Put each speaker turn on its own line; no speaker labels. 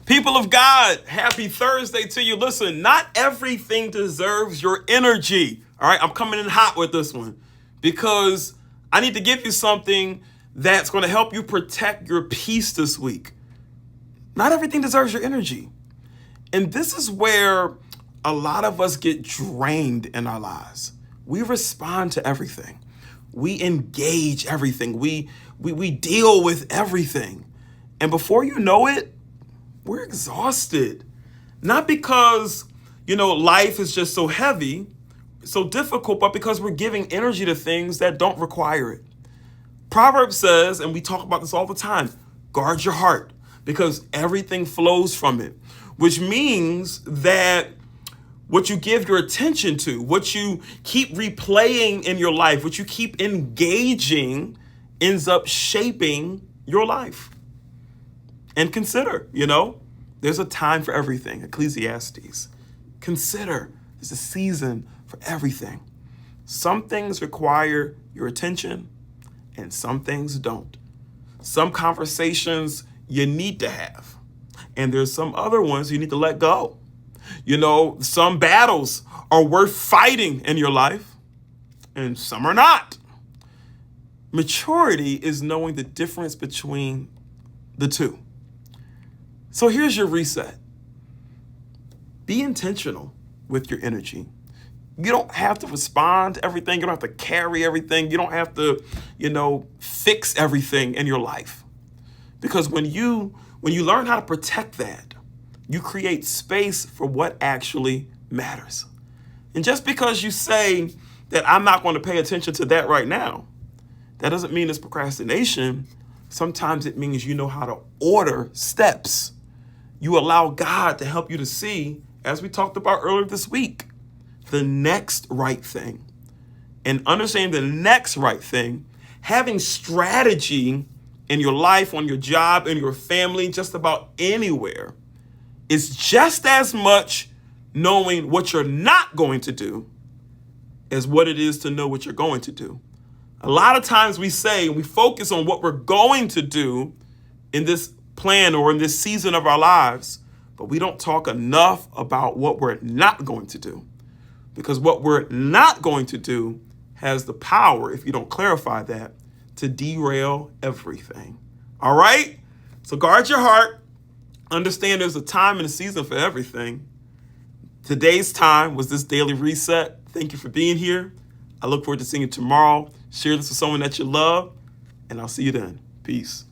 People of God, happy Thursday to you. Listen, not everything deserves your energy. All right, I'm coming in hot with this one because I need to give you something that's going to help you protect your peace this week. Not everything deserves your energy. And this is where a lot of us get drained in our lives. We respond to everything. We engage everything. We deal with everything. And before you know it, we're exhausted. Not because, life is just so heavy, so difficult, but because we're giving energy to things that don't require it. Proverbs says, and we talk about this all the time, guard your heart because everything flows from it, which means that what you give your attention to, what you keep replaying in your life, what you keep engaging ends up shaping your life. And consider, there's a time for everything. Ecclesiastes. Consider, there's a season for everything. Some things require your attention and some things don't. Some conversations you need to have. And there's some other ones you need to let go. Some battles are worth fighting in your life and some are not. Maturity is knowing the difference between the two. So here's your reset. Be intentional with your energy. You don't have to respond to everything. You don't have to carry everything. You don't have to, fix everything in your life. Because when you learn how to protect that, you create space for what actually matters. And just because you say that I'm not going to pay attention to that right now, that doesn't mean it's procrastination. Sometimes it means you know how to order steps. You allow God to help you to see, as we talked about earlier this week, the next right thing. And understanding the next right thing, having strategy in your life, on your job, in your family, just about anywhere, is just as much knowing what you're not going to do as what it is to know what you're going to do. A lot of times we focus on what we're going to do in this plan or in this season of our lives, but we don't talk enough about what we're not going to do. Because what we're not going to do has the power, if you don't clarify that, to derail everything. All right? So guard your heart. Understand there's a time and a season for everything. Today's time was this daily reset. Thank you for being here. I look forward to seeing you tomorrow. Share this with someone that you love, and I'll see you then. Peace.